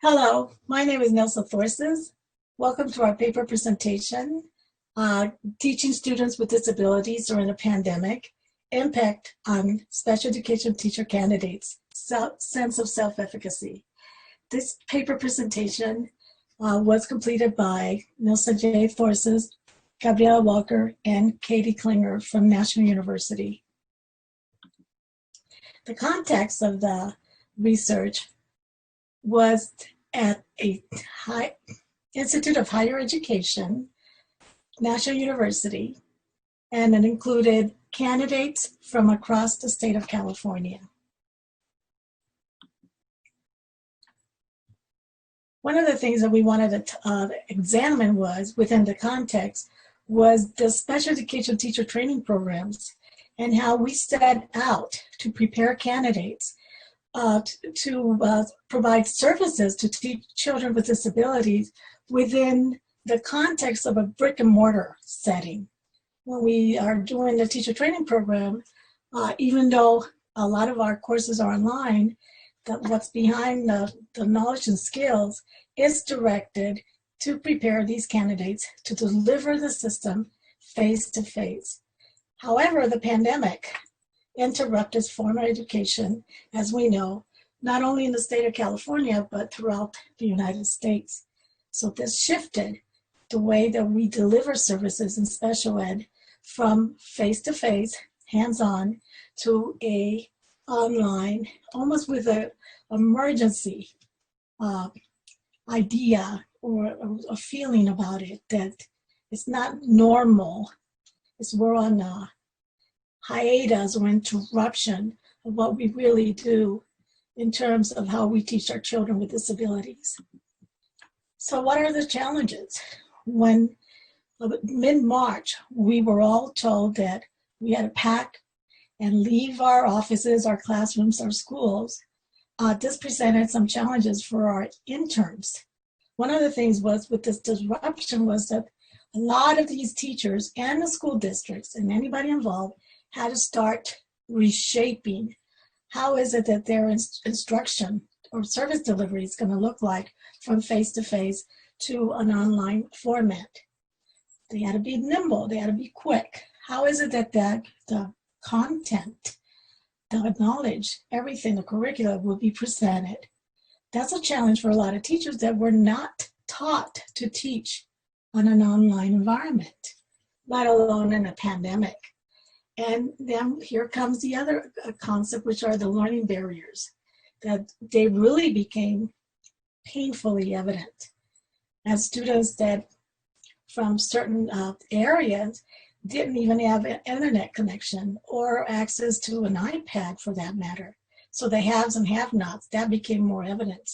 Hello, my name is Nelsa Forces. Welcome to our paper presentation, Teaching Students with Disabilities During a Pandemic, Impact on Special Education Teacher Candidates, Sense of Self-Efficacy. This paper presentation was completed by Nelsa J. Forces, Gabriela Walker, and Katie Klinger from National University. The context of the research was at a Institute of Higher Education, National University, and it included candidates from across the state of California. One of the things that we wanted to examine was, within the context, was the special education teacher training programs and how we set out to prepare candidates to provide services to teach children with disabilities within the context of a brick and mortar setting. When we are doing the teacher training program, even though a lot of our courses are online, what's behind the knowledge and skills is directed to prepare these candidates to deliver the system face to face. However, the pandemic interrupted formal education, as we know, not only in the state of California, but throughout the United States. So this shifted the way that we deliver services in special ed from face-to-face, hands-on, to a online, almost with an emergency idea or a feeling about it that it's not normal. We're on a hiatus or interruption of what we really do in terms of how we teach our children with disabilities. So what are the challenges? When mid-March, we were all told that we had to pack and leave our offices, our classrooms, our schools. This presented some challenges for our interns. One of the things was with this disruption was that a lot of these teachers and the school districts and anybody involved had to start reshaping. How is it that their instruction or service delivery is going to look like from face-to-face to an online format? They had to be nimble, they had to be quick. How is it that the content, the knowledge, everything, the curricula will be presented? That's a challenge for a lot of teachers that were not taught to teach on an online environment, let alone in a pandemic. And then here comes the other concept, which are the learning barriers, that they really became painfully evident as students that from certain areas didn't even have an internet connection or access to an iPad for that matter. So the haves and have-nots, that became more evident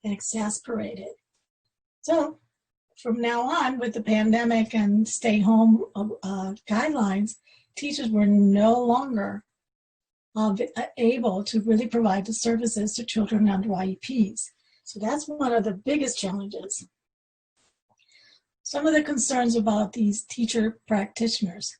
and exasperated. So from now on, with the pandemic and stay-home guidelines, teachers were no longer able to really provide the services to children under IEPs. So that's one of the biggest challenges. Some of the concerns about these teacher practitioners,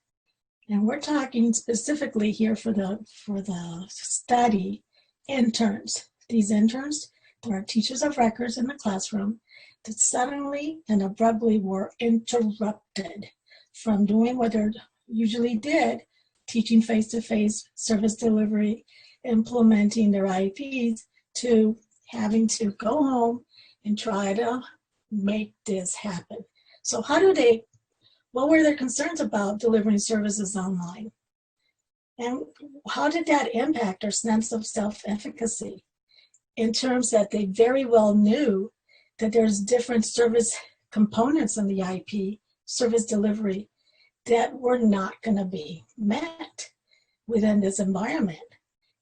and we're talking specifically here for the study, interns. These interns, there are teachers of records in the classroom that suddenly and abruptly were interrupted from doing what they're usually did, teaching face-to-face service delivery, implementing their IEPs, to having to go home and try to make this happen. So what were their concerns about delivering services online? And how did that impact our sense of self-efficacy in terms that they very well knew that there's different service components in the IEP, service delivery, that were not going to be met within this environment?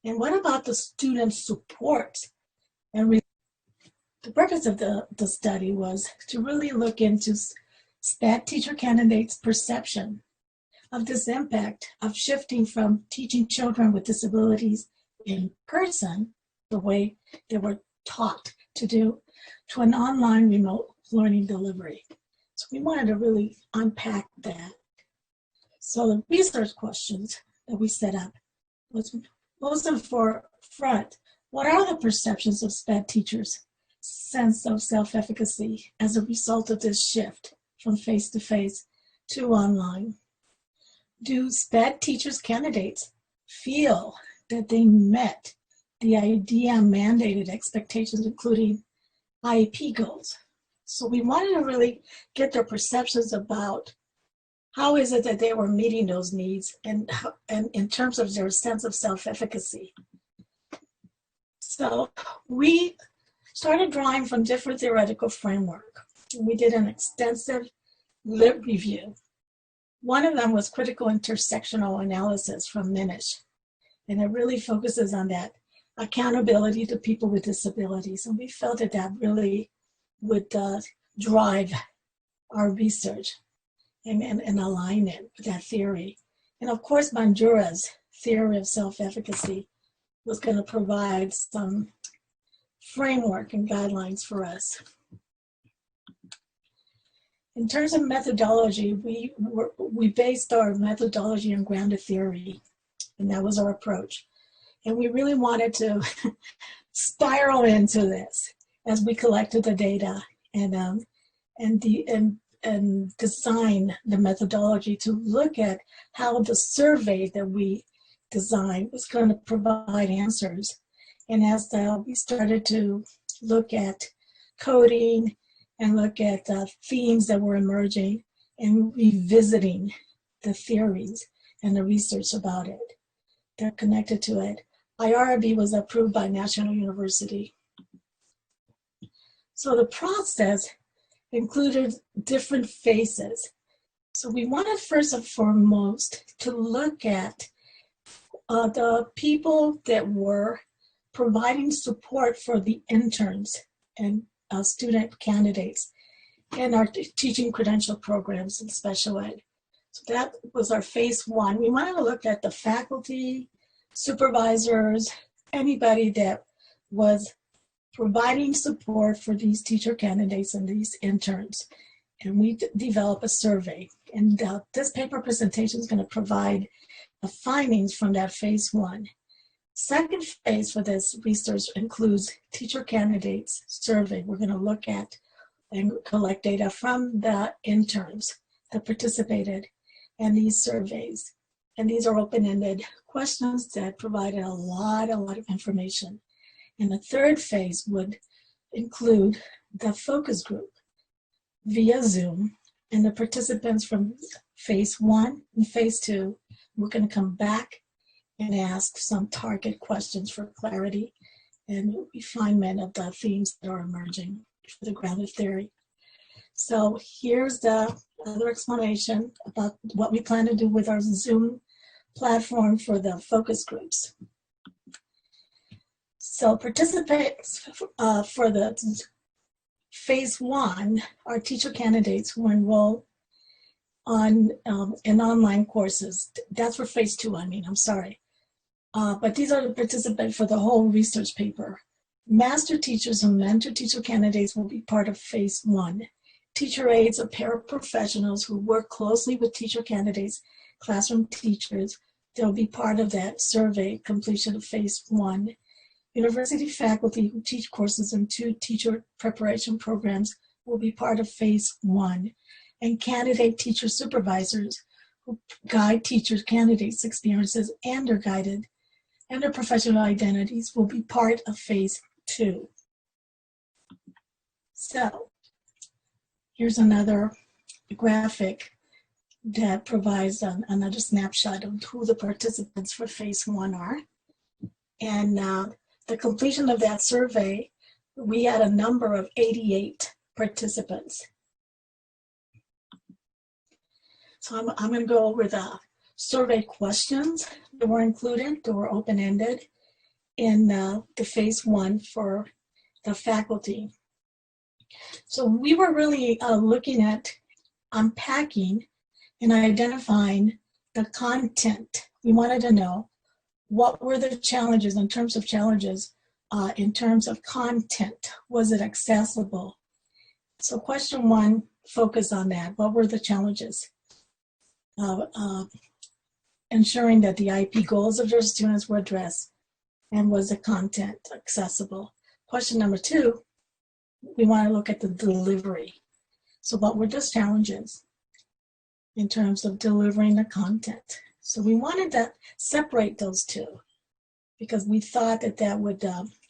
And what about the student support? And the purpose of the study was to really look into SPED teacher candidates' perception of this impact of shifting from teaching children with disabilities in person, the way they were taught to do, to an online remote learning delivery. So we wanted to really unpack that. So the research questions that we set up was most of for front, what are the perceptions of SPED teachers sense of self-efficacy as a result of this shift from face-to-face to online? Do SPED teachers candidates feel that they met the IDEA mandated expectations, including IEP goals? So we wanted to really get their perceptions about how is it that they were meeting those needs and in terms of their sense of self-efficacy. So we started drawing from different theoretical framework. We did an extensive lit review. One of them was critical intersectional analysis from Minish, and it really focuses on that accountability to people with disabilities. And we felt that that really would drive our research and align it with that theory. And of course, Bandura's theory of self-efficacy was going to provide some framework and guidelines for us. In terms of methodology, we based our methodology on grounded theory, and that was our approach. And we really wanted to spiral into this as we collected the data and design the methodology to look at how the survey that we designed was going to provide answers. And as we started to look at coding and look at themes that were emerging and revisiting the theories and the research about it that are connected to it, IRB was approved by National University. So the process included different phases. So we wanted first and foremost to look at the people that were providing support for the interns and student candidates in our teaching credential programs in special ed. So that was our phase one. We wanted to look at the faculty, supervisors, anybody that was providing support for these teacher candidates and these interns. And we developed a survey. And this paper presentation is going to provide the findings from that phase one. Second phase for this research includes teacher candidates survey. We're going to look at and collect data from the interns that participated in these surveys. And these are open-ended questions that provided a lot of information. And the third phase would include the focus group via Zoom, and the participants from phase one and phase two, we're going to come back and ask some target questions for clarity and refinement of the themes that are emerging for the grounded theory. So here's the other explanation about what we plan to do with our Zoom platform for the focus groups. So participants for the phase one are teacher candidates who enroll on in online courses. That's for phase two, I'm sorry. But these are the participants for the whole research paper. Master teachers and mentor teacher candidates will be part of phase one. Teacher aides or paraprofessionals who work closely with teacher candidates, classroom teachers, they'll be part of that survey completion of phase one. University faculty who teach courses in 2 teacher preparation programs will be part of phase one. And candidate teacher supervisors who guide teachers, candidates' experiences and are guided and their professional identities will be part of phase two. So here's another graphic that provides another snapshot of who the participants for phase one are. And the completion of that survey, we had a number of 88 participants. So I'm going to go over the survey questions that were included, that were open-ended in the phase one for the faculty. So we were really looking at unpacking and identifying the content. We wanted to know what were the challenges in terms of content. Was it accessible? So question one focused on that. What were the challenges? Ensuring that the IP goals of their students were addressed, and was the content accessible? Question number two, we want to look at the delivery. So what were those challenges in terms of delivering the content? So we wanted to separate those two because we thought that that would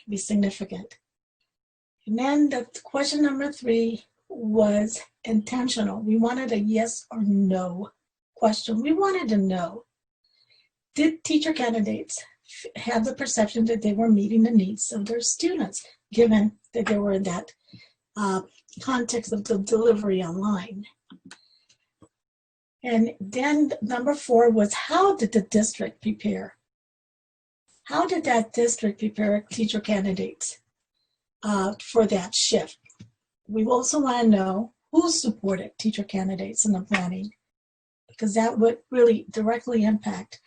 be significant. And then the question number 3 was intentional. We wanted a yes or no question. We wanted to know, did teacher candidates have the perception that they were meeting the needs of their students, given that they were in that context of the delivery online? And then number 4 was, how did the district prepare? How did that district prepare teacher candidates for that shift? We also want to know who supported teacher candidates in the planning, because that would really directly impact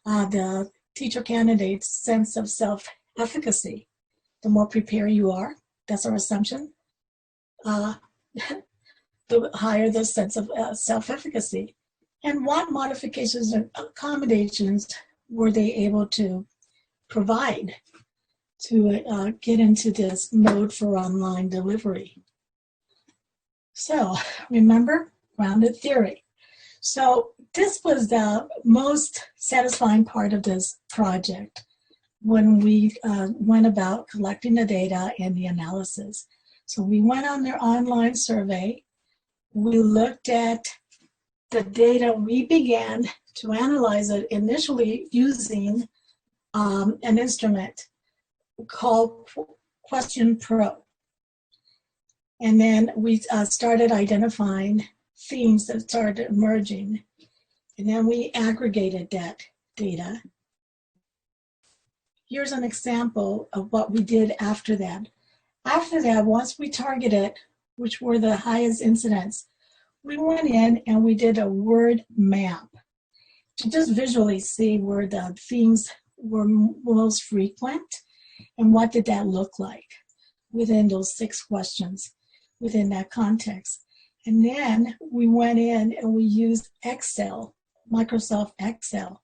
the teacher candidates' sense of self-efficacy. The more prepared you are, that's our assumption, the higher the sense of self-efficacy. And what modifications and accommodations were they able to provide to get into this mode for online delivery? So remember, grounded theory. So this was the most satisfying part of this project when we went about collecting the data and the analysis. So we went on their online survey. We looked at the data. We began to analyze it initially using an instrument called Question Pro. And then we started identifying themes that started emerging. And then we aggregated that data. Here's an example of what we did after that. After that, once we targeted which were the highest incidents, we went in and we did a word map to just visually see where the themes were most frequent and what did that look like within those 6 questions within that context. And then we went in and we used Excel, Microsoft Excel,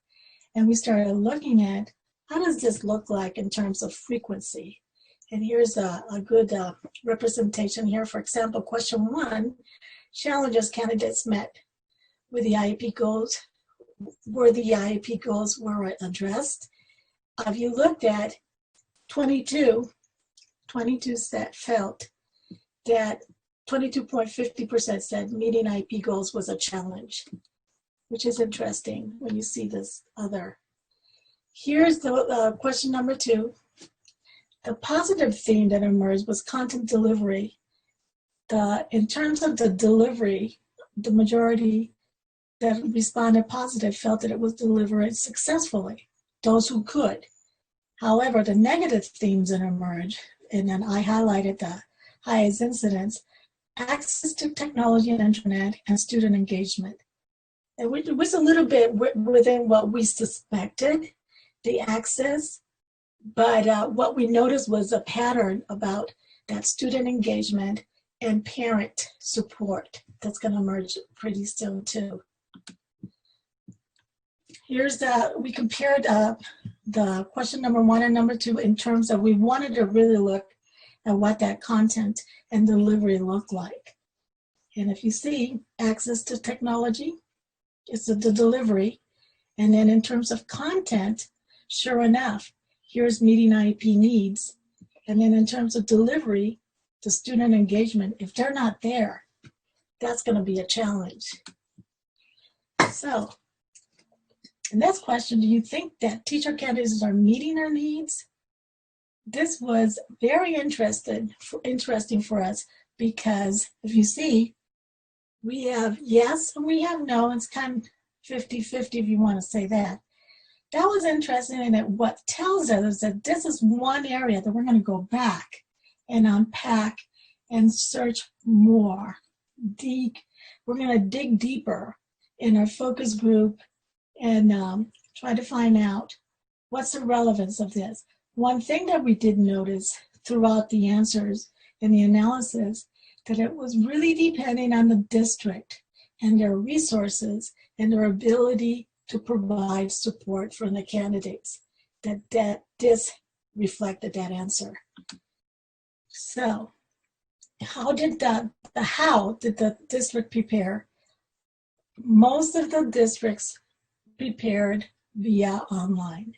and we started looking at how does this look like in terms of frequency. And here's a good representation here. For example, question 1, challenges candidates met with the IEP goals, where the IEP goals were addressed. If you looked at 22 felt that 22.50% said meeting IEP goals was a challenge, which is interesting when you see this other. Here's the question number 2. The positive theme that emerged was content delivery. In terms of the delivery, the majority that responded positive felt that it was delivered successfully, those who could. However, the negative themes that emerged, and then I highlighted the highest incidents, access to technology and internet, and student engagement. It was a little bit within what we suspected, the access, but what we noticed was a pattern about that student engagement and parent support that's going to emerge pretty soon too. Here's we compared the question number 1 and number 2 in terms of we wanted to really look at what that content and delivery look like. And if you see access to technology, it's the delivery. And then in terms of content, sure enough, here's meeting IEP needs. And then in terms of delivery, the student engagement, if they're not there, that's going to be a challenge. So, the next question, do you think that teacher candidates are meeting their needs? This was very interesting for us because if you see, we have yes and we have no. It's kind of 50-50 if you want to say that. That was interesting, and what tells us is that this is one area that we're going to go back and unpack and search more. We're going to dig deeper in our focus group and try to find out what's the relevance of this. One thing that we did notice throughout the answers and the analysis, that it was really depending on the district and their resources and their ability to provide support for the candidates, that this reflected that answer. So how did the district prepare? Most of the districts prepared via online.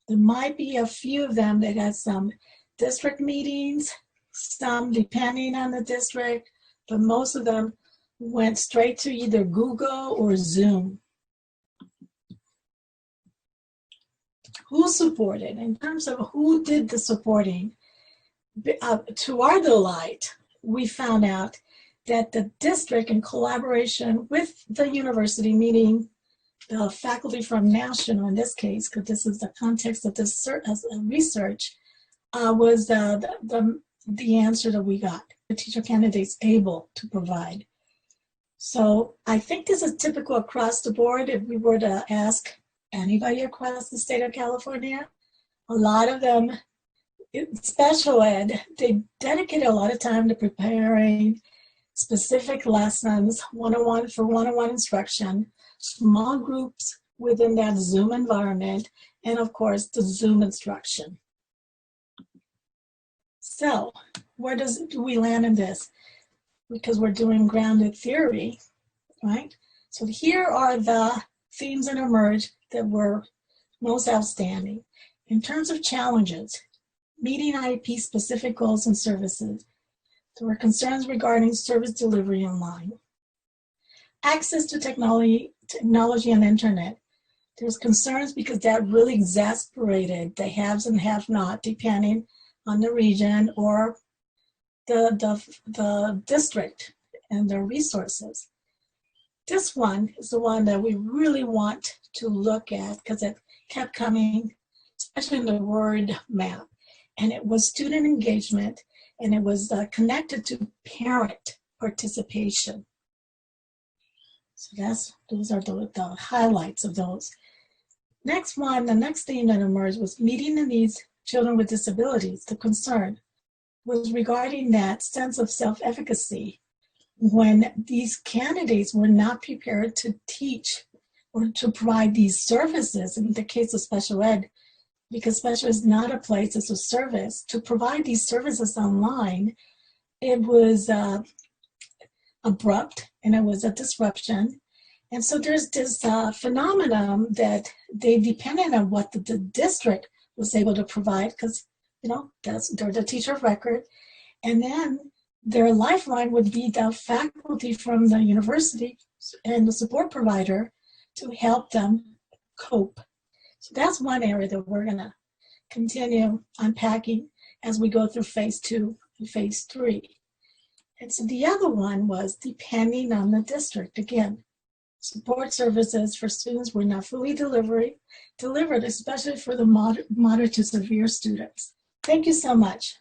There might be a few of them that had some district meetings, some depending on the district, but most of them went straight to either Google or Zoom. Who supported? In terms of who did the supporting, to our delight, we found out that the district, in collaboration with the university, meaning the faculty from national in this case, because this is the context of this research, was the answer that we got. The teacher candidates able to provide. So I think this is typical across the board. If we were to ask anybody across the state of California, a lot of them, special ed, they dedicate a lot of time to preparing specific lessons, one-on-one for one-on-one instruction, small groups within that Zoom environment, and of course the Zoom instruction. So where do we land in this? Because we're doing grounded theory, right? So here are the themes that emerged that were most outstanding. In terms of challenges, meeting IEP specific goals and services, there were concerns regarding service delivery online. Access to technology and internet. There's concerns because that really exasperated the haves and have-not, depending on the region or the district and their resources. This one is the one that we really want to look at because it kept coming, especially in the word map. And it was student engagement, and it was connected to parent participation. So those are the highlights of those. Next one, the next theme that emerged was meeting the needs of children with disabilities. The concern was regarding that sense of self-efficacy when these candidates were not prepared to teach or to provide these services. In the case of special ed, because special is not a place, it's a service. To provide these services online, it was abrupt and it was a disruption. And so there's this phenomenon that they depended on what the district was able to provide because, they're the teacher of record. And then their lifeline would be the faculty from the university and the support provider to help them cope. So that's one area that we're going to continue unpacking as we go through phase 2 and phase 3. And so the other one was depending on the district. Again, support services for students were not fully delivered, especially for the moderate to severe students. Thank you so much.